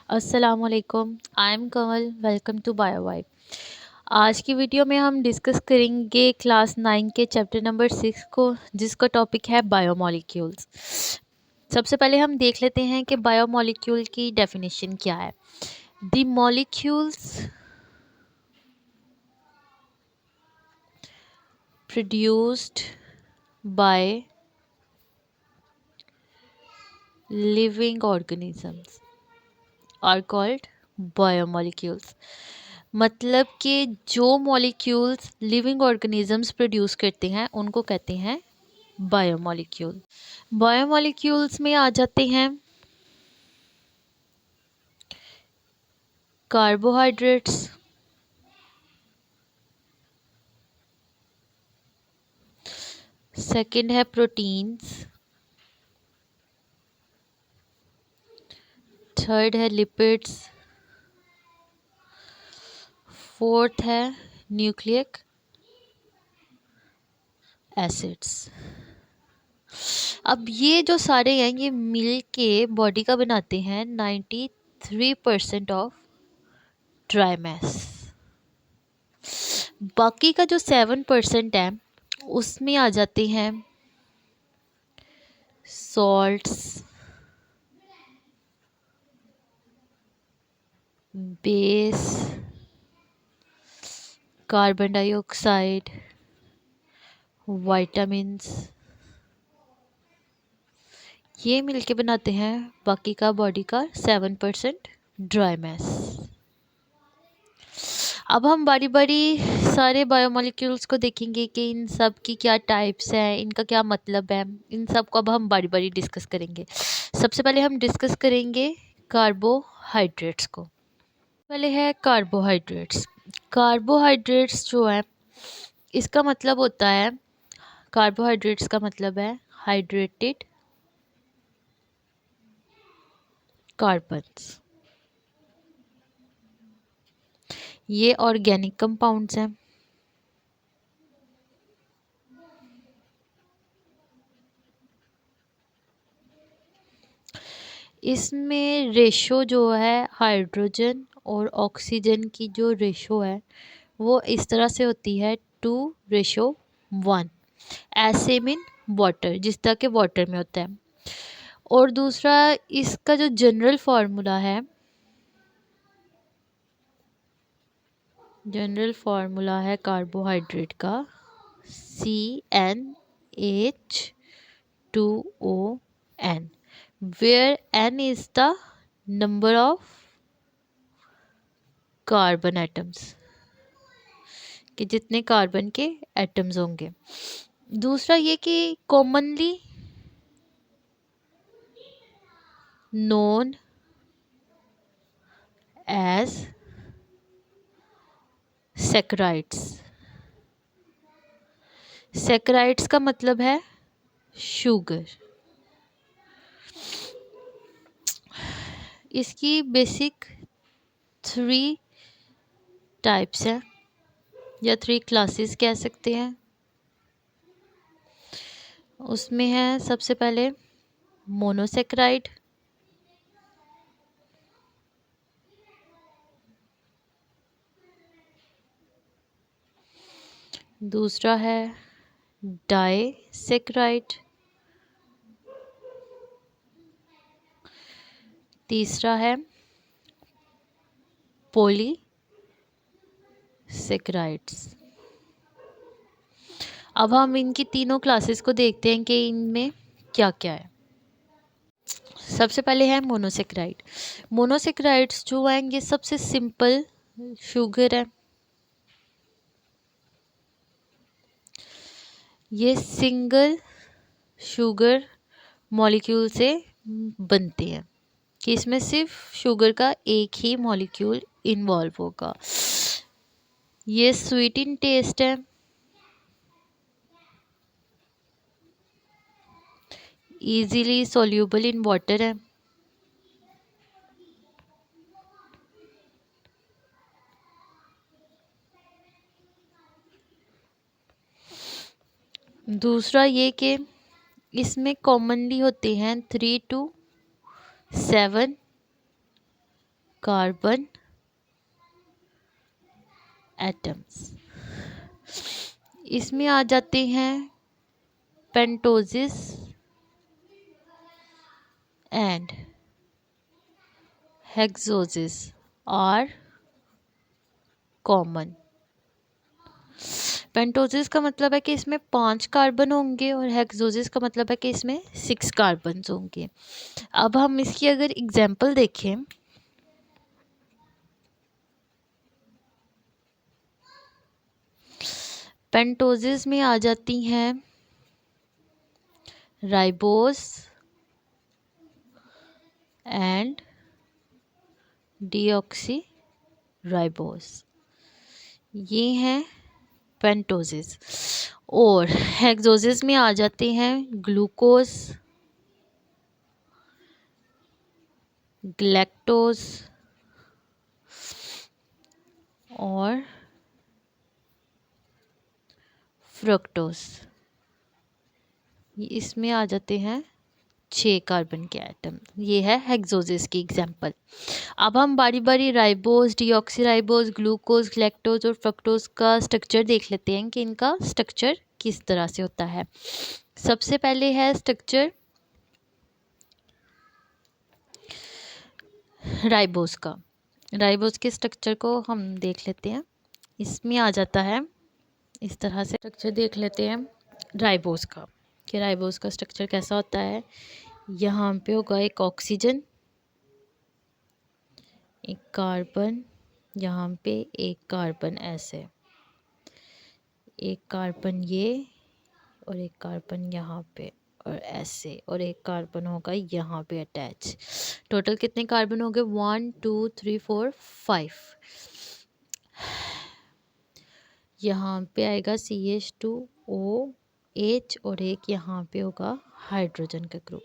अस्सलामुअलैकुम, I am Kamal. Welcome to Biovibe. आज की वीडियो में हम डिस्कस करेंगे क्लास 9 के चैप्टर नंबर 6 को, जिसका टॉपिक है बायोमॉलिक्यूल्स। सबसे पहले हम देख लेते हैं कि बायोमॉलिक्यूल की डेफिनेशन क्या है। The molecules produced by living organisms are called biomolecules. मतलब कि जो मॉलिक्यूल्स लिविंग ऑर्गेनिजम्स प्रोड्यूस करते हैं उनको कहते हैं बायोमॉलिक्यूल। बायोमॉलिक्यूल्स में आ जाते हैं कार्बोहाइड्रेट्स, सेकंड है प्रोटीन्स, थर्ड है लिपिड्स, फोर्थ है न्यूक्लिक एसिड्स। अब ये जो सारे हैं ये मिल के बॉडी का बनाते हैं 93% ऑफ ड्राई मैस। बाकी का जो 7% है उसमें आ जाते हैं salts, base, carbon dioxide, vitamins. ये मिलके बनाते हैं बाकी का बॉडी का 7% ड्राई मैस। अब हम बारी बारी सारे बायोमॉलिक्यूल्स को देखेंगे कि इन सब की क्या टाइप्स हैं, इनका क्या मतलब है। इन सब को अब हम बारी बारी डिस्कस करेंगे। सबसे पहले हम डिस्कस करेंगे कार्बोहाइड्रेट्स को। पहले है कार्बोहाइड्रेट्स। कार्बोहाइड्रेट्स जो है इसका मतलब होता है, कार्बोहाइड्रेट्स का मतलब है हाइड्रेटेड कार्बन्स। ये ऑर्गेनिक कंपाउंड्स हैं। इसमें रेशो जो है हाइड्रोजन और ऑक्सीजन की जो रेशो है वो इस तरह से होती है 2:1, ऐसे मीन वाटर, जिस तरह के वाटर में होता है। और दूसरा इसका जो जनरल फार्मूला है, जनरल फार्मूला है कार्बोहाइड्रेट का CnH2ON, where N is the number of carbon atoms, कि जितने कार्बन के एटम्स होंगे। दूसरा ये कि commonly known as saccharides. Saccharides का मतलब है शुगर। इसकी बेसिक 3 टाइप्स हैं या 3 क्लासेस कह सकते हैं। उसमें है सबसे पहले मोनोसैकराइड, दूसरा है डाइसैकराइड, तीसरा है पॉलीसैकराइड्स। अब हम इनकी तीनों क्लासेस को देखते हैं कि इनमें क्या क्या है। सबसे पहले है मोनोसैकराइड। मोनोसैकराइड्स जो हैं ये सबसे सिंपल शुगर है। ये सिंगल शुगर मॉलिक्यूल से बनते हैं, कि इसमें सिर्फ शुगर का एक ही मॉलिक्यूल इन्वॉल्व होगा। ये स्वीट इन टेस्ट है, इजीली सॉल्यूबल इन वाटर है, दूसरा ये कि इसमें कॉमनली होते हैं 3 to 7 कार्बन एटम्स। इसमें आ जाते हैं पेंटोसिस एंड हेक्सोसिस आर कॉमन। पेंटोसिस का मतलब है कि इसमें 5 कार्बन होंगे और हेक्सोसिस का मतलब है कि इसमें 6 कार्बन होंगे। अब हम इसकी अगर एग्जाम्पल देखें, पेंटोसिस में आ जाती हैं राइबोस एंड डीऑक्सी राइबोस, ये हैं पेंटोसिस। और हेक्सोसिस में आ जाते हैं ग्लूकोज, ग्लैक्टोज और फ्रक्टोज। इसमें आ जाते हैं 6 कार्बन के एटम। ये है हेक्सोसिस की एग्जाम्पल। अब हम बारी बारी राइबोस, डीऑक्सीराइबोस, ग्लूकोज, ग्लैक्टोज और फ्रक्टोज का स्ट्रक्चर देख लेते हैं कि इनका स्ट्रक्चर किस तरह से होता है। सबसे पहले है स्ट्रक्चर राइबोस का। राइबोस के स्ट्रक्चर को हम देख लेते हैं। इसमें आ जाता है इस तरह से। स्ट्रक्चर देख लेते हैं राइबोस का कि राइबोस का स्ट्रक्चर कैसा होता है। यहाँ पे होगा एक ऑक्सीजन, एक कार्बन, यहाँ पे एक कार्बन, ऐसे एक कार्बन ये और एक कार्बन यहाँ पे और ऐसे, और एक कार्बन होगा यहाँ पे अटैच। टोटल कितने कार्बन हो गए? 1 2 3 4 5। यहाँ पे आएगा CH2OH और एक यहाँ पे होगा हाइड्रोजन का ग्रुप।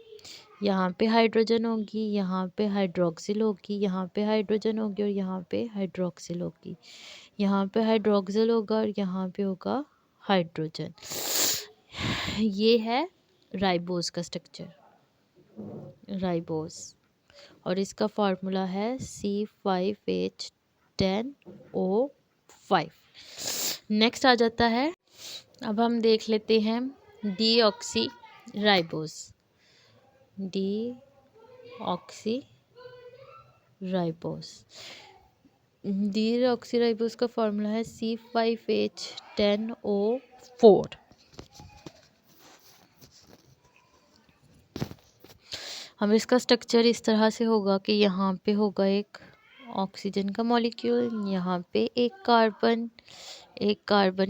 यहाँ पे हाइड्रोजन होगी, यहाँ पे हाइड्रोक्सिल होगी, यहाँ पे हाइड्रोजन होगी और यहाँ पे हाइड्रोक्सिल होगी। यहाँ पे हाइड्रोक्सिल होगा और यहाँ पे होगा हाइड्रोजन। ये है राइबोस का स्ट्रक्चर, राइबोस। और इसका फार्मूला है C5H10O5। नेक्स्ट आ जाता है, अब हम देख लेते हैं डीऑक्सी राइबोस। डीऑक्सी राइबोस का फार्मूला है C5H10O4। हम इसका स्ट्रक्चर इस तरह से होगा कि यहाँ पे होगा एक ऑक्सीजन का मॉलिक्यूल, यहाँ पे एक कार्बन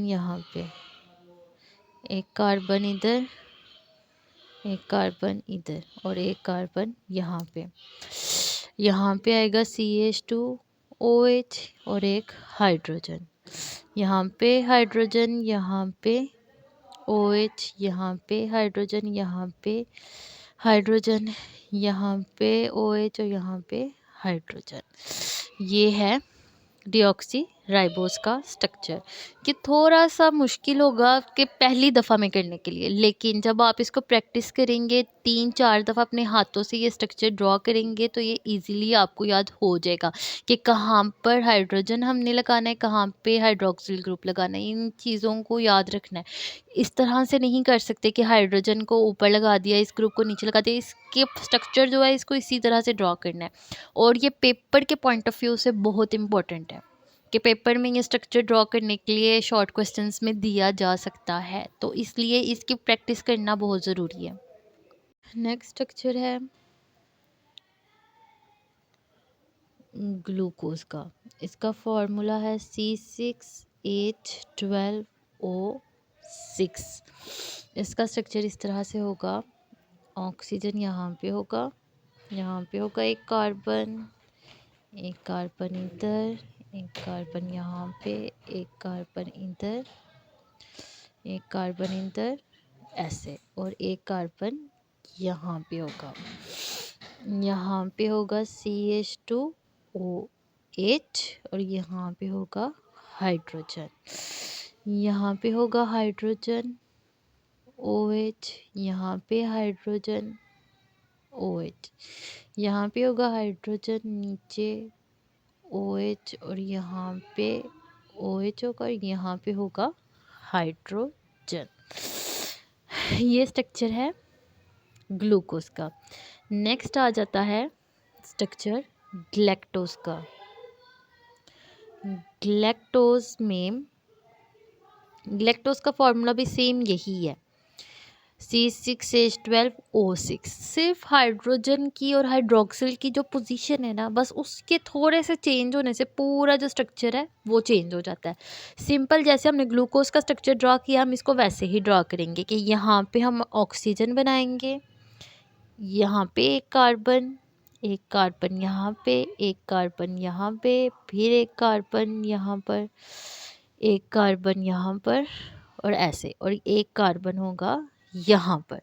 यहाँ पे, एक कार्बन इधर, एक कार्बन इधर और एक कार्बन यहाँ पे। यहाँ पे आएगा CH2OH और एक हाइड्रोजन। यहाँ पे हाइड्रोजन, यहाँ पे OH, यहाँ पे हाइड्रोजन, यहाँ पे हाइड्रोजन, यहाँ पे OH और यहाँ पे हाइड्रोजन। ये है डीऑक्सी राइबोस का स्ट्रक्चर। कि थोड़ा सा मुश्किल होगा कि पहली दफ़ा में करने के लिए, लेकिन जब आप इसको प्रैक्टिस करेंगे 3-4 दफ़ा अपने हाथों से ये स्ट्रक्चर ड्रॉ करेंगे तो ये इजीली आपको याद हो जाएगा कि कहाँ पर हाइड्रोजन हमने लगाना है, कहाँ पे हाइड्रोक्सिल ग्रुप लगाना है। इन चीज़ों को याद रखना है। इस तरह से नहीं कर सकते कि हाइड्रोजन को ऊपर लगा दिया, इस ग्रुप को नीचे लगा दिया। इसके स्ट्रक्चर जो है इसको इसी तरह से ड्रॉ करना है। और ये पेपर के पॉइंट ऑफ व्यू से बहुत इंपॉर्टेंट है कि पेपर में ये स्ट्रक्चर ड्रॉ करने के लिए शॉर्ट क्वेश्चंस में दिया जा सकता है, तो इसलिए इसकी प्रैक्टिस करना बहुत ज़रूरी है। नेक्स्ट स्ट्रक्चर है ग्लूकोज का। इसका फॉर्मूला है C6H12O6। इसका स्ट्रक्चर इस तरह से होगा, ऑक्सीजन यहाँ पे होगा, यहाँ पे होगा एक कार्बन इधर, एक कार्बन यहाँ पे, एक कार्बन इधर, एक कार्बन इधर, ऐसे, और एक कार्बन यहाँ पे होगा। यहाँ पे होगा CH2OH और यहाँ पे होगा हाइड्रोजन। यहाँ पे होगा हाइड्रोजन OH, यहाँ पे हाइड्रोजन OH, यहाँ पे होगा हाइड्रोजन नीचे OH और यहाँ पे OH होगा और यहाँ पे होगा हाइड्रोजन। ये स्ट्रक्चर है ग्लूकोज का। नेक्स्ट आ जाता है स्ट्रक्चर ग्लैक्टोज का। ग्लैक्टोज का फॉर्मूला भी सेम यही है, C6H12O6। सिर्फ हाइड्रोजन की और हाइड्रोक्सिल की जो पोजीशन है ना, बस उसके थोड़े से चेंज होने से पूरा जो स्ट्रक्चर है वो चेंज हो जाता है। सिंपल जैसे हमने ग्लूकोज का स्ट्रक्चर ड्रॉ किया, हम इसको वैसे ही ड्रॉ करेंगे कि यहाँ पे हम ऑक्सीजन बनाएंगे, यहाँ पे एक कार्बन यहाँ पे, एक कार्बन यहाँ पे, फिर एक कार्बन यहाँ पर, एक कार्बन यहाँ पर और ऐसे, और एक कार्बन होगा यहाँ पर।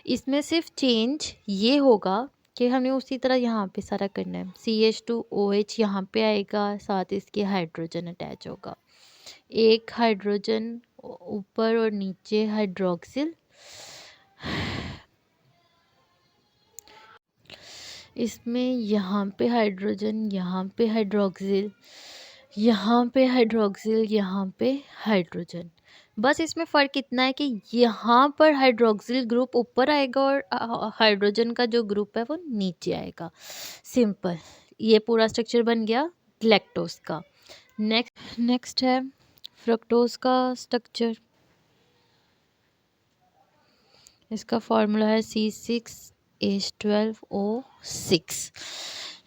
इसमें सिर्फ चेंज ये होगा कि हमें उसी तरह यहाँ पे सारा करना है। CH2OH यहाँ पे आएगा, साथ इसके हाइड्रोजन अटैच होगा, एक हाइड्रोजन ऊपर और नीचे हाइड्रोक्सिल। इसमें यहाँ पे हाइड्रोजन, यहाँ पे हाइड्रोक्सिल, यहाँ पे हाइड्रोक्सिल, यहाँ पे हाइड्रोजन। बस इसमें फ़र्क इतना है कि यहाँ पर हाइड्रोक्सिल ग्रुप ऊपर आएगा और हाइड्रोजन का जो ग्रुप है वो नीचे आएगा। सिंपल, ये पूरा स्ट्रक्चर बन गया ग्लैक्टोज का। नेक्स्ट है फ्रक्टोज का स्ट्रक्चर। इसका फॉर्मूला है C6H12O6।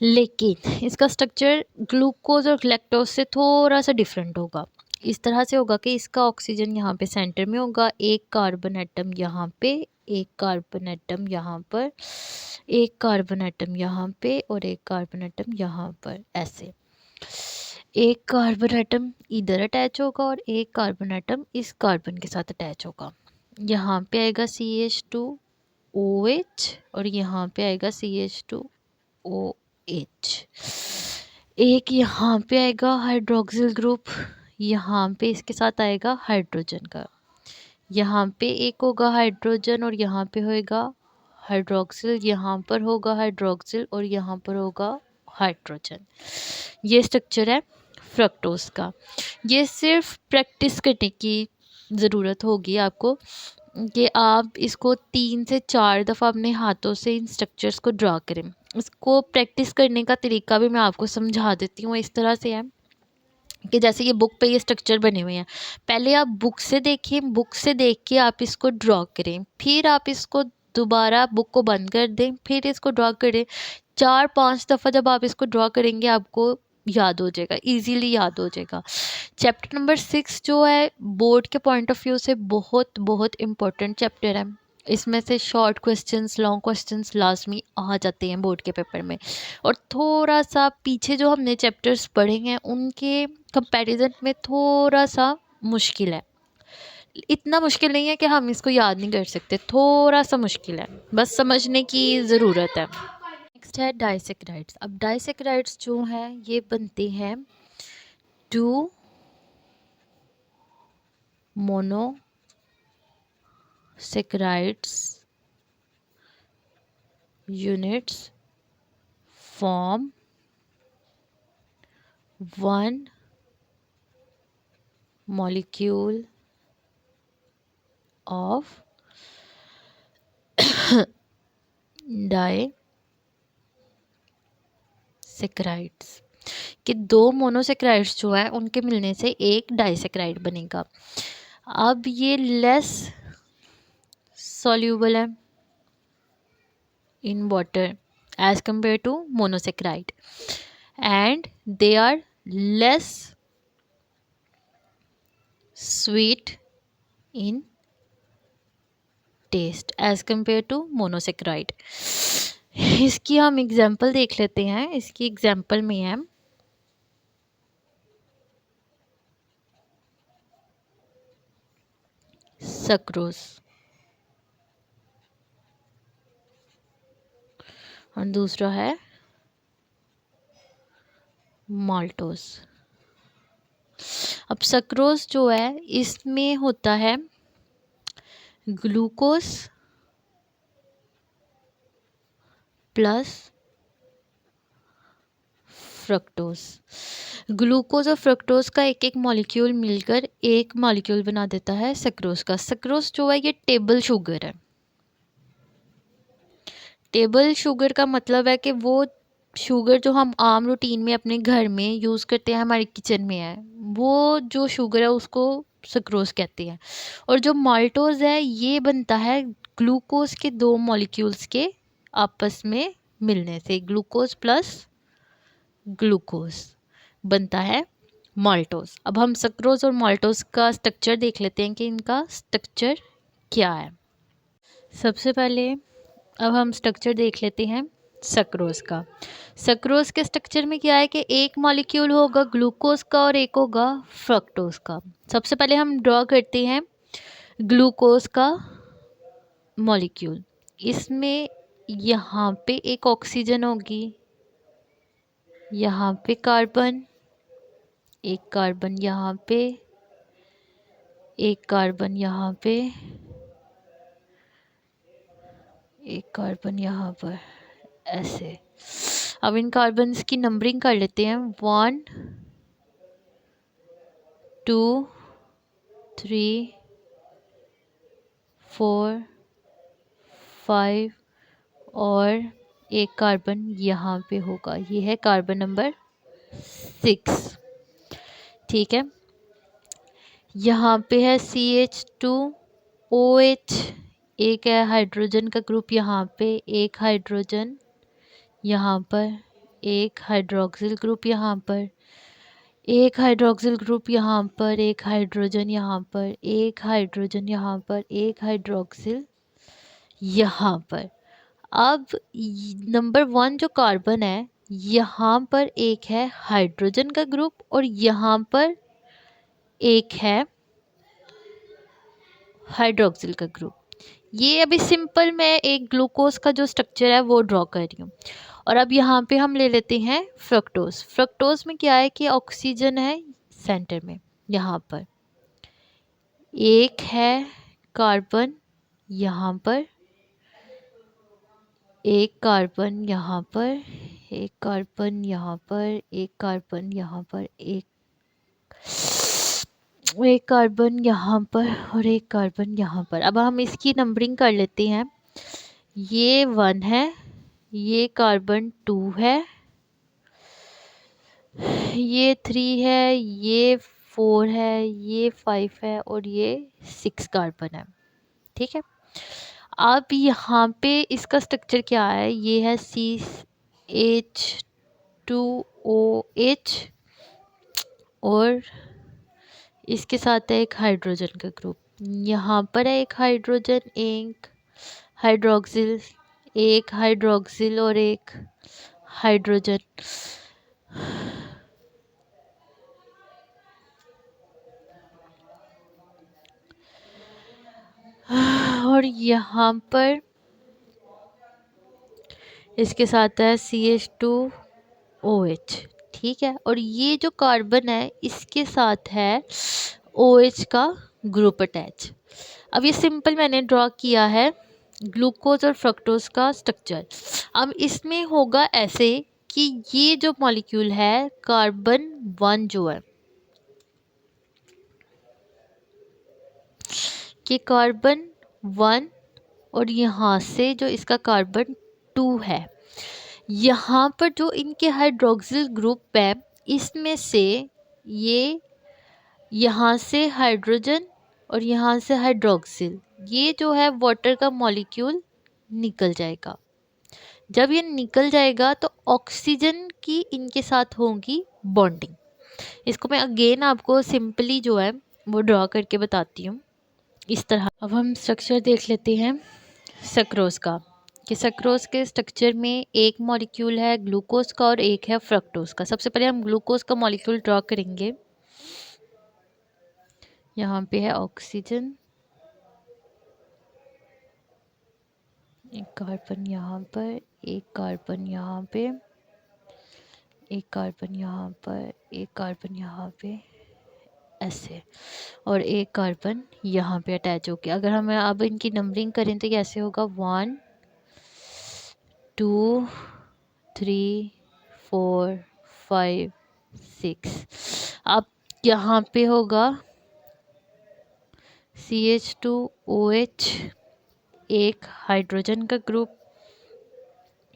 लेकिन इसका स्ट्रक्चर ग्लूकोज और ग्लैक्टोज से थोड़ा सा डिफरेंट होगा। इस तरह से होगा कि इसका ऑक्सीजन यहाँ पे सेंटर में होगा, एक कार्बन एटम यहाँ पे, एक कार्बन एटम यहाँ पर, एक कार्बन एटम यहाँ पे और एक कार्बन एटम यहाँ पर, ऐसे। एक कार्बन एटम इधर अटैच होगा और एक कार्बन एटम इस कार्बन के साथ अटैच होगा। यहाँ पे आएगा CH2OH और यहाँ पे आएगा CH2OH। एक यहाँ पे आएगा हाइड्रोक्सिल ग्रुप, यहाँ पे इसके साथ आएगा हाइड्रोजन का। यहाँ पे एक होगा हाइड्रोजन और यहाँ पे होएगा हाइड्रोक्सिल, यहाँ पर होगा हाइड्रोक्सिल और यहाँ पर होगा हाइड्रोजन। ये स्ट्रक्चर है फ्रक्टोज का। ये सिर्फ प्रैक्टिस करने की ज़रूरत होगी आपको कि आप इसको 3 से 4 दफ़ा अपने हाथों से इन स्ट्रक्चर्स को ड्रा करें। इसको प्रैक्टिस करने का तरीका भी मैं आपको समझा देती हूँ। इस तरह से है कि जैसे ये बुक पे ये स्ट्रक्चर बने हुए हैं, पहले आप बुक से देखिए, बुक से देख के आप इसको ड्रॉ करें, फिर आप इसको दोबारा बुक को बंद कर दें, फिर इसको ड्रॉ करें। 4-5 दफ़ा जब आप इसको ड्रॉ करेंगे आपको याद हो जाएगा, इजीली याद हो जाएगा। चैप्टर नंबर 6 जो है बोर्ड के पॉइंट ऑफ व्यू से बहुत बहुत इम्पोर्टेंट चैप्टर है। इसमें से short questions, long questions last में आ जाते हैं बोर्ड के पेपर में। और थोड़ा सा पीछे जो हमने चैप्टर्स पढ़े हैं उनके कंपैरिजन में थोड़ा सा मुश्किल है। इतना मुश्किल नहीं है कि हम इसको याद नहीं कर सकते, थोड़ा सा मुश्किल है, बस समझने की ज़रूरत है। नेक्स्ट है डाइसेक्राइड्स। अब डाइसेक्राइड्स जो है ये बनते हैं 2 monosaccharides units form 1 molecule of disaccharides कि 2 मोनोसेक्राइड्स जो है उनके मिलने से एक डाइसेक्राइड बनेगा। अब ये लेस सॉल्यूबल है in water as compared to monosaccharide, and they are less sweet in taste as compared to monosaccharide। इसकी हम एग्जाम्पल देख लेते हैं। इसकी एग्जाम्पल में है सक्रोज और दूसरा है माल्टोज। अब सक्रोज जो है इसमें होता है ग्लूकोज प्लस फ्रक्टोज। ग्लूकोज और फ्रक्टोज का एक एक मॉलिक्यूल मिलकर एक मॉलिक्यूल बना देता है सक्रोज का। सक्रोज जो है ये टेबल शुगर है। टेबल शुगर का मतलब है कि वो शुगर जो हम आम रूटीन में अपने घर में यूज़ करते हैं, हमारे किचन में है, वो जो शुगर है उसको सक्रोज कहते हैं। और जो माल्टोज है ये बनता है ग्लूकोज के दो मॉलिक्यूल्स के आपस में मिलने से। ग्लूकोज प्लस ग्लूकोज बनता है माल्टोज। अब हम सक्रोज और माल्टोज का स्ट्रक्चर देख लेते हैं कि इनका स्ट्रक्चर क्या है। सबसे पहले अब हम स्ट्रक्चर देख लेते हैं सक्रोज का। सक्रोज के स्ट्रक्चर में क्या है कि एक मॉलिक्यूल होगा ग्लूकोज का और एक होगा फ्रक्टोज का। सबसे पहले हम ड्रॉ करते हैं ग्लूकोज का मॉलिक्यूल। इसमें यहाँ पे एक ऑक्सीजन होगी, यहाँ पे कार्बन, एक कार्बन यहाँ पे, एक कार्बन यहाँ पे, एक कार्बन यहाँ पर, ऐसे। अब इन कार्बन्स की नंबरिंग कर लेते हैं। 1 2 3 4 5 और एक कार्बन यहाँ पे होगा, ये है कार्बन नंबर 6। ठीक है, यहाँ पे है CH2OH, एक है हाइड्रोजन का ग्रुप यहाँ पे, एक हाइड्रोजन यहाँ पर, एक हाइड्रोक्सिल ग्रुप यहाँ पर, एक हाइड्रोक्सिल ग्रुप यहाँ पर, एक हाइड्रोजन यहाँ पर, एक हाइड्रोजन यहाँ पर, एक हाइड्रोक्सिल यहाँ पर। अब नंबर 1 जो कार्बन है यहाँ पर एक है हाइड्रोजन का ग्रुप और यहाँ पर एक है हाइड्रोक्सिल का ग्रुप। ये अभी सिंपल मैं एक ग्लूकोज का जो स्ट्रक्चर है वो ड्रॉ कर रही हूँ। और अब यहाँ पे हम ले लेते हैं फ्रक्टोज। फ्रक्टोज में क्या है कि ऑक्सीजन है सेंटर में, यहाँ पर एक है कार्बन, यहाँ पर एक कार्बन, यहाँ पर एक कार्बन, यहाँ पर एक कार्बन, यहाँ पर एक कार्बन यहाँ पर और एक कार्बन यहाँ पर। अब हम इसकी नंबरिंग कर लेते हैं। ये 1 है, ये कार्बन 2 है, ये 3 है, ये 4 है, ये 5 है और ये 6 कार्बन है। ठीक है, अब यहाँ पे इसका स्ट्रक्चर क्या है, ये है CH2OH और इसके साथ है एक हाइड्रोजन का ग्रुप। यहाँ पर है एक हाइड्रोजन, एक हाइड्रोक्सिल, एक हाइड्रोक्सिल और एक हाइड्रोजन। और यहाँ पर इसके साथ है CH2OH। ठीक है, और ये जो कार्बन है इसके साथ है OH का ग्रुप अटैच। अब ये सिंपल मैंने ड्रॉ किया है ग्लूकोज और फ्रक्टोज का स्ट्रक्चर। अब इसमें होगा ऐसे कि ये जो मॉलिक्यूल है कार्बन 1 जो है, कि कार्बन 1 और यहाँ से जो इसका कार्बन 2 है, यहाँ पर जो इनके हाइड्रोक्सिल ग्रुप है इसमें से ये यहाँ से हाइड्रोजन और यहाँ से हाइड्रोक्सिल, ये जो है वाटर का मॉलिक्यूल निकल जाएगा। जब ये निकल जाएगा तो ऑक्सीजन की इनके साथ होगी बॉन्डिंग। इसको मैं अगेन आपको सिंपली जो है वो ड्रॉ करके बताती हूँ इस तरह। अब हम स्ट्रक्चर देख लेते हैं सक्रोज का, कि सक्रोज के स्ट्रक्चर में एक मॉलिक्यूल है ग्लूकोज का और एक है फ्रक्टोज का। सबसे पहले हम ग्लूकोज का मॉलिक्यूल ड्रॉ करेंगे। यहाँ पे है ऑक्सीजन, एक कार्बन यहाँ पर, एक कार्बन यहाँ पे, एक कार्बन यहाँ पर, एक कार्बन यहाँ पे, ऐसे, और एक कार्बन यहाँ पे अटैच हो गया। अगर हम अब इनकी नंबरिंग करें तो कैसे होगा, 1 2 3 4 5 6। अब यहाँ पे होगा CH2OH, एक हाइड्रोजन का ग्रुप,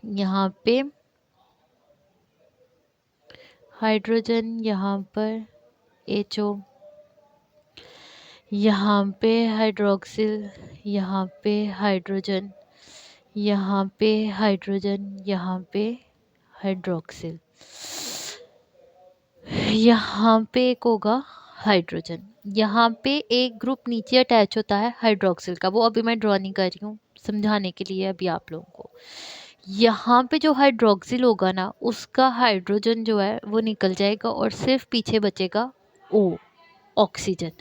यहाँ पे हाइड्रोजन, यहाँ पर HO, यहाँ पे हाइड्रोक्सिल, यहाँ पे हाइड्रोजन, यहाँ पे हाइड्रोजन, यहाँ पे हाइड्रोक्सिल, यहाँ पे एक होगा हाइड्रोजन। यहाँ पे एक ग्रुप नीचे अटैच होता है हाइड्रोक्सिल का, वो अभी मैं ड्रॉ नहीं कर रही हूँ, समझाने के लिए अभी आप लोगों को। यहाँ पे जो हाइड्रोक्सिल होगा ना, उसका हाइड्रोजन जो है वो निकल जाएगा और सिर्फ पीछे बचेगा O, ऑक्सीजन।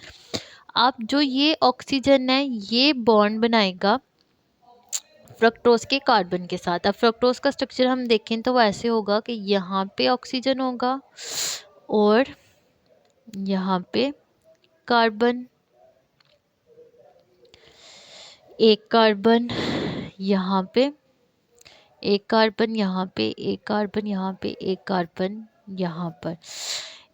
अब जो ये ऑक्सीजन है ये बॉन्ड बनाएगा फ्रक्टोज के कार्बन के साथ। अब फ्रक्टोज का स्ट्रक्चर हम देखें तो वो ऐसे होगा कि यहाँ पे ऑक्सीजन होगा और यहाँ पे कार्बन, एक कार्बन यहाँ पे, एक कार्बन यहाँ पे, एक कार्बन यहाँ पे, एक कार्बन यहाँ पर,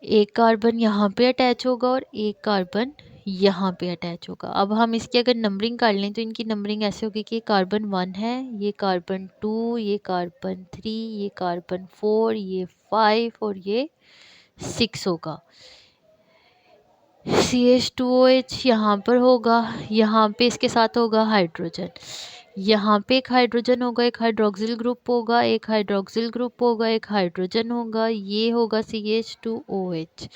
एक कार्बन यहाँ पे अटैच होगा और एक कार्बन यहाँ पे अटैच होगा। अब हम इसकी अगर नंबरिंग कर लें तो इनकी नंबरिंग ऐसे होगी कि कार्बन 1 है, ये कार्बन 2, ये कार्बन 3, ये कार्बन 4, ये 5 और ये 6 होगा। CH2OH यहाँ पर होगा, यहाँ पे इसके साथ होगा हाइड्रोजन, यहाँ पे एक हाइड्रोजन होगा, एक हाइड्रोक्सिल ग्रुप होगा, एक हाइड्रोक्सिल ग्रुप होगा, एक हाइड्रोजन होगा, ये होगा CH2OH।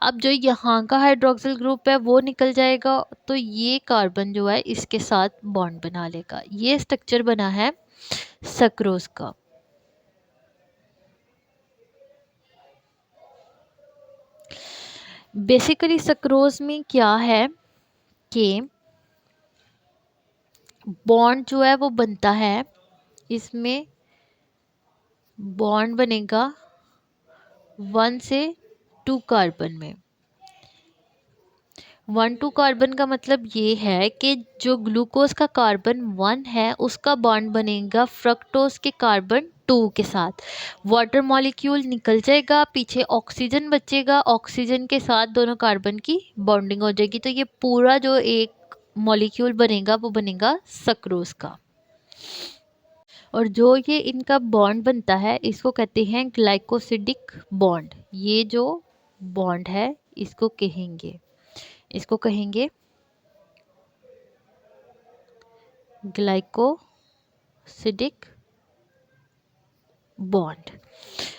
अब जो यहाँ का हाइड्रोक्सिल ग्रुप है वो निकल जाएगा तो ये कार्बन जो है इसके साथ बॉन्ड बना लेगा। ये स्ट्रक्चर बना है सक्रोज का। बेसिकली सक्रोज में क्या है कि बॉन्ड जो है वो बनता है, इसमें बॉन्ड बनेगा 1 से 2 कार्बन में। 1 2 कार्बन का मतलब ये है कि जो ग्लूकोज का कार्बन 1 है उसका बॉन्ड बनेगा फ्रक्टोज के कार्बन 2 के साथ। वाटर मॉलिक्यूल निकल जाएगा, पीछे ऑक्सीजन बचेगा, ऑक्सीजन के साथ दोनों कार्बन की बॉन्डिंग हो जाएगी। तो ये पूरा जो एक मॉलिक्यूल बनेगा वो बनेगा सक्रोज का। और जो ये इनका बॉन्ड बनता है इसको कहते हैं ग्लाइकोसिडिक बॉन्ड। ये जो बॉन्ड है इसको कहेंगे ग्लाइकोसिडिक बॉन्ड।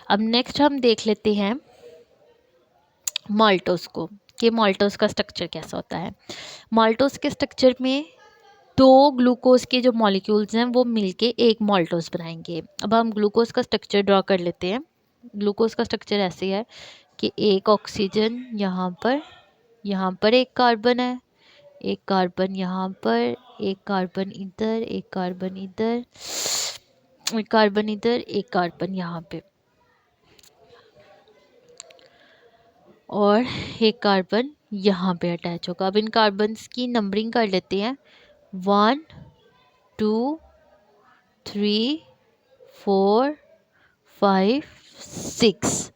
अब नेक्स्ट हम देख लेते हैं माल्टोज को, कि माल्टोज का स्ट्रक्चर कैसा होता है। माल्टोज के स्ट्रक्चर में दो ग्लूकोज के जो मॉलिक्यूल्स हैं वो मिलके एक माल्टोज बनाएंगे। अब हम ग्लूकोज का स्ट्रक्चर ड्रॉ कर लेते हैं। ग्लूकोज का स्ट्रक्चर ऐसे है कि एक ऑक्सीजन यहाँ पर एक कार्बन है, एक कार्बन यहाँ पर, एक कार्बन इधर, एक कार्बन इधर, एक कार्बन इधर, एक कार्बन यहाँ पे और एक कार्बन यहाँ पे अटैच होगा। अब इन कार्बन्स की नंबरिंग कर लेते हैं। 1 2 3 4 5 6।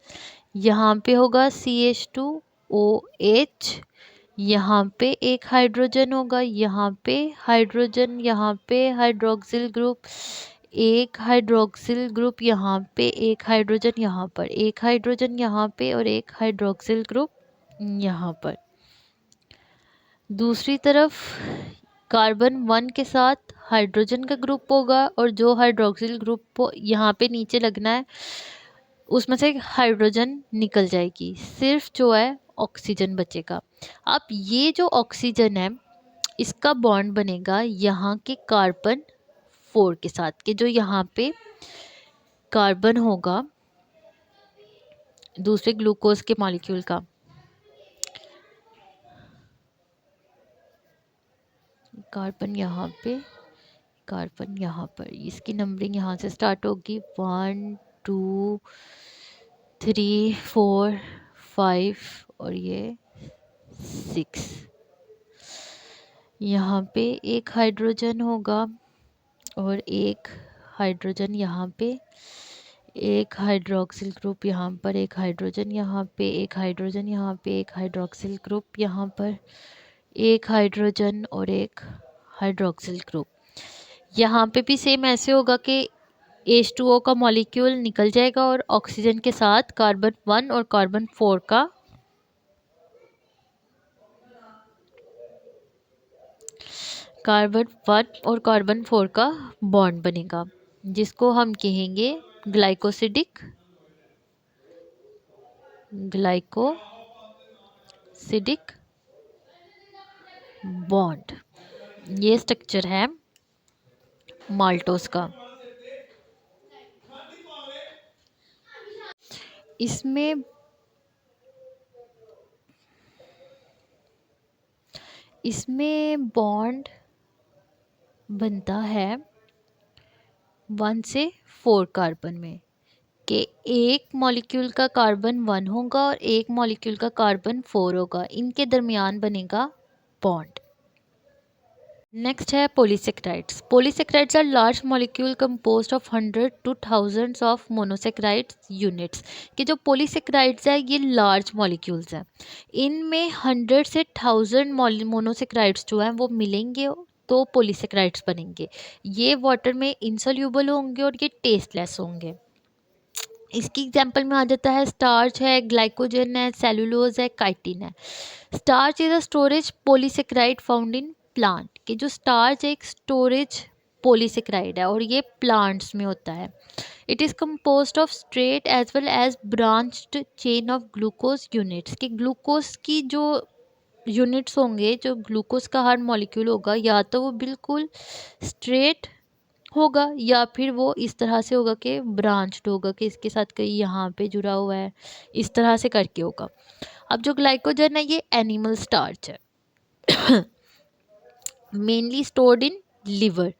यहाँ पे होगा CH2OH, यहाँ पे एक हाइड्रोजन होगा, यहाँ पे हाइड्रोजन, यहाँ पे हाइड्रोक्सिल ग्रुप, एक हाइड्रोक्सिल ग्रुप यहाँ पे, एक हाइड्रोजन यहाँ पर, एक हाइड्रोजन यहाँ पे और एक हाइड्रोक्सिल ग्रुप यहाँ पर। दूसरी तरफ कार्बन 1 के साथ हाइड्रोजन का ग्रुप होगा और जो हाइड्रोक्सिल ग्रुप यहाँ पे नीचे लगना है उसमें से हाइड्रोजन निकल जाएगी, सिर्फ जो है ऑक्सीजन बचेगा। अब ये जो ऑक्सीजन है इसका बॉन्ड बनेगा यहाँ के कार्बन 4 के साथ, के जो यहाँ पे कार्बन होगा दूसरे ग्लूकोज के मॉलिक्यूल का, कार्बन यहाँ पे, कार्बन यहाँ पर। इसकी नंबरिंग यहाँ से स्टार्ट होगी 1 2 3 4 5 और ये 6। यहाँ पे एक हाइड्रोजन होगा और एक हाइड्रोजन यहाँ पे, एक हाइड्रोक्सिल ग्रुप यहाँ पर, एक हाइड्रोजन यहाँ पे, एक हाइड्रोजन यहाँ पे, एक हाइड्रोक्सिल ग्रुप यहाँ पर, एक हाइड्रोजन और एक हाइड्रोक्सिल ग्रुप। यहाँ पे भी सेम ऐसे होगा कि H2O का मॉलिक्यूल निकल जाएगा और ऑक्सीजन के साथ कार्बन 1 और कार्बन 4 का कार्बन 4 का बॉन्ड बनेगा, जिसको हम कहेंगे ग्लाइकोसिडिक बॉन्ड। ये स्ट्रक्चर है माल्टोस का। इसमें बॉन्ड बनता है 1 से 4 कार्बन में, कि एक मॉलिक्यूल का कार्बन 1 होगा और एक मॉलिक्यूल का कार्बन 4 होगा, इनके दरमियान बनेगा बॉन्ड। नेक्स्ट है polysaccharides. Polysaccharides are large molecule composed of 100 to thousands of monosaccharides units. कि जो पॉलीसेक्राइड्स है ये लार्ज मॉलिक्यूल्स हैं, इनमें 100 से 1000 मोनोसेक्राइड्स जो हैं वो मिलेंगे तो पॉलीसेक्राइड्स बनेंगे। ये वाटर में इनसोल्यूबल होंगे और ये टेस्टलेस होंगे। इसकी एग्जांपल में आ जाता है स्टार्च है, ग्लाइकोजन है, सेलुलोज है, काइटिन है। Starch is a storage polysaccharide found in plant. कि जो स्टार्च एक स्टोरेज पॉलीसेक्राइड है और ये प्लांट्स में होता है। It is composed of straight as well as branched chain of glucose units. कि ग्लूकोज की जो यूनिट्स होंगे, जो ग्लूकोज का हर मॉलिक्यूल होगा, या तो वो बिल्कुल स्ट्रेट होगा या फिर वो इस तरह से होगा कि ब्रांच्ड होगा, कि इसके साथ कहीं यहाँ पे जुड़ा हुआ है, इस तरह से करके होगा। अब जो ग्लाइकोजन है ये एनिमल स्टार्च है, मेनली स्टोर्ड इन लिवर।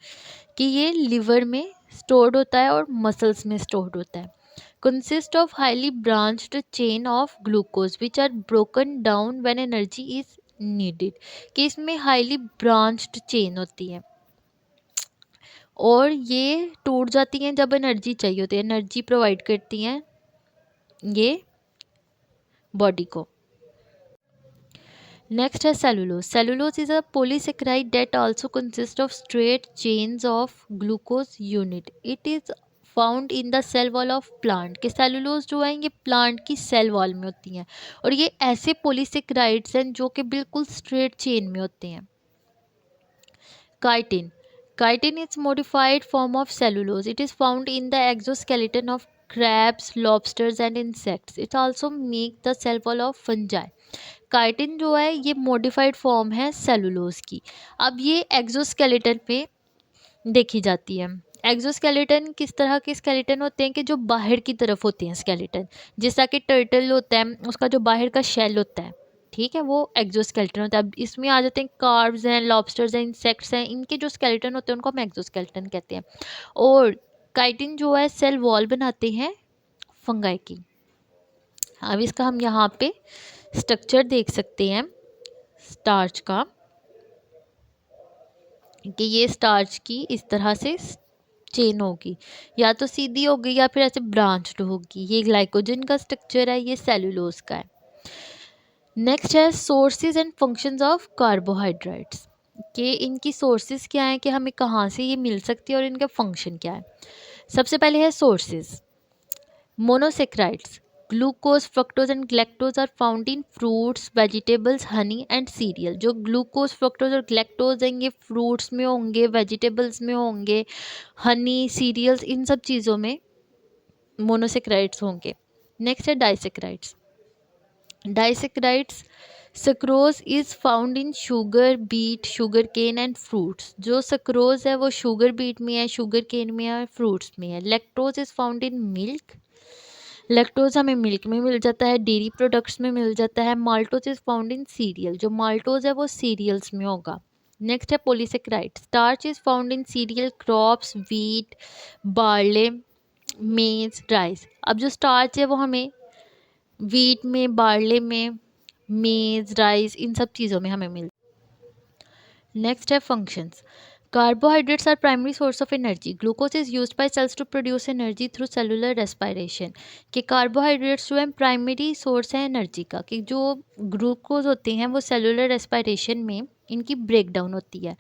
कि ये लिवर में स्टोर्ड होता है और मसल्स में स्टोर्ड होता है। Consist of highly branched chain of glucose which are broken down when energy is needed. कि इसमें हाईली ब्रांच्ड चेन होती है और ये टूट जाती हैं जब एनर्जी चाहिए होती है, एनर्जी प्रोवाइड करती हैं ये बॉडी को। नेक्स्ट है cellulose. Cellulose is a polysaccharide that also consist of straight chains of glucose unit. It is found in the cell wall of plant. के सेलुलोज जो है ये प्लांट की सेल वॉल में होती हैं और ये ऐसे पॉलीसेक्राइड्स हैं जो कि बिल्कुल स्ट्रेट चेन में होते हैं। Chitin. Chitin is modified form of cellulose. It is found in the exoskeleton of crabs, lobsters and insects. It also make the cell wall of fungi. Chitin जो है ये मॉडिफाइड फॉर्म है cellulose की। अब ये एक्सोस्केलेटन पे देखी जाती है। एक्सोस्केलेटन किस तरह के स्केलेटन होते हैं कि जो बाहर की तरफ होते हैं स्केलेटन, जैसा कि टर्टल होता है उसका जो बाहर का शेल होता है, ठीक है, वो एक्सोस्केलेटन होता है। अब इसमें आ जाते हैं कार्ब्स हैं, लॉबस्टर्स हैं, इंसेक्ट्स हैं, इनके जो स्केलेटन होते हैं उनको हम एक्सोस्केलेटन कहते हैं। और काइटिन जो है सेल वॉल बनाते हैं फंगाई की। अब इसका हम यहाँ पे स्ट्रक्चर देख सकते हैं स्टार्च का, कि ये स्टार्च की इस तरह से चेन होगी, या तो सीधी होगी या फिर ऐसे ब्रांच्ड होगी। ये ग्लाइकोजन का स्ट्रक्चर है, ये सेलुलोज का है। नेक्स्ट है sources and functions of carbohydrates. कि इनकी सोर्सेज क्या है, कि हमें कहाँ से ये मिल सकती है और इनका फंक्शन क्या है। सबसे पहले है sources. Monosaccharides glucose, fructose and galactose are found in fruits, vegetables, honey and cereal. जो ग्लूकोज, फ्रक्टोज और ग्लैक्टोज हैं ये फ्रूट्स में होंगे, वेजिटेबल्स में होंगे, हनी, सीरियल्स, इन सब चीज़ों में मोनोसेक्राइड्स होंगे। नेक्स्ट है disaccharides. Disaccharides sucrose is found in sugar beet, sugar cane and fruits. जो सक्रोज है वो शुगर बीट में है, शुगर केन में है, फ्रूट्स में है। Lactose is found in milk. Lactose हमें मिल्क में मिल जाता है, डेयरी प्रोडक्ट्स में मिल जाता है। Maltose is found in serial. जो माल्टोज है वो सीरियल्स में होगा। नेक्स्ट है polysaccharide. Starch is found in cereal crops, wheat, barley, मेज, राइस। अब जो स्टार्च है वो हमें व्हीट में, बार्ले में, मेज, राइस, इन सब चीज़ों में हमें मिलता है। नेक्स्ट है functions. Carbohydrates are primary source of energy. Glucose is used by cells to produce energy through cellular respiration. कि कार्बोहाइड्रेट्स जो है प्राइमरी सोर्स है एनर्जी का, कि जो ग्लूकोज होते हैं वो सेलुलर रेस्पिरेशन में इनकी ब्रेक डाउन होती है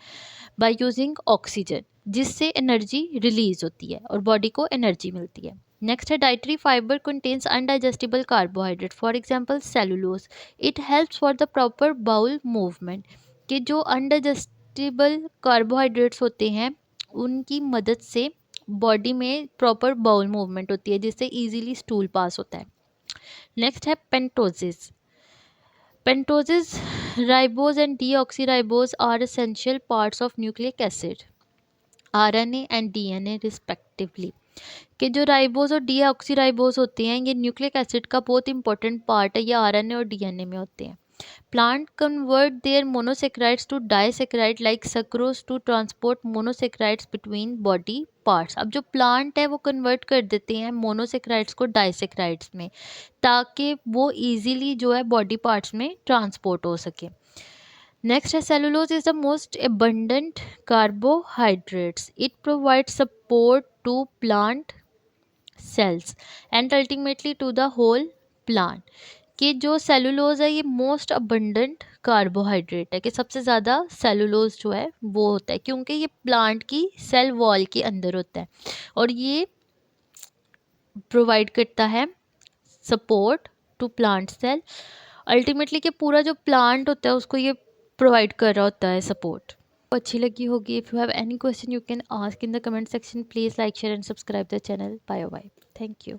बाय यूजिंग ऑक्सीजन, जिससे एनर्जी रिलीज होती है और बॉडी को एनर्जी मिलती है. नेक्स्ट है dietary fibre contains indigestible carbohydrate, for example cellulose. It helps for the proper bowel movement. कि जो अनडाइजेस्टिबल कार्बोहाइड्रेट्स होते हैं उनकी मदद से बॉडी में प्रॉपर बाउल मूवमेंट होती है, जिससे इजीली स्टूल पास होता है. नेक्स्ट है pentoses. Pentoses, ribose and deoxyribose are essential parts of nucleic acid, RNA and DNA respectively. कि जो राइबोज और डीऑक्सीराइबोज होते हैं ये न्यूक्लिक एसिड का बहुत इंपॉर्टेंट पार्ट है, ये आरएनए और डीएनए में होते हैं. Plant convert their monosaccharides to disaccharide like sucrose to transport monosaccharides between body parts. अब जो प्लांट है वो कन्वर्ट कर देते हैं मोनोसेक्राइड्स को डाइसेक्राइड्स में, ताकि वो इजीली जो है बॉडी पार्ट्स में ट्रांसपोर्ट हो सके. नेक्स्ट है cellulose is the most abundant carbohydrates. It provides support to plant cells and ultimately to the whole plant. कि जो सेलुलोज है ये मोस्ट अबंडेंट कार्बोहाइड्रेट है, कि सबसे ज़्यादा सेलुलोज जो है वो होता है क्योंकि ये प्लांट की सेल वॉल के अंदर होता है और ये प्रोवाइड करता है support to plant cell. Ultimately कि पूरा जो प्लांट होता है उसको ये प्रोवाइड कर रहा होता है सपोर्ट. अच्छी लगी होगी. If you have any question you can ask in the comment section. Please like share and subscribe the channel. Bye bye. Thank you.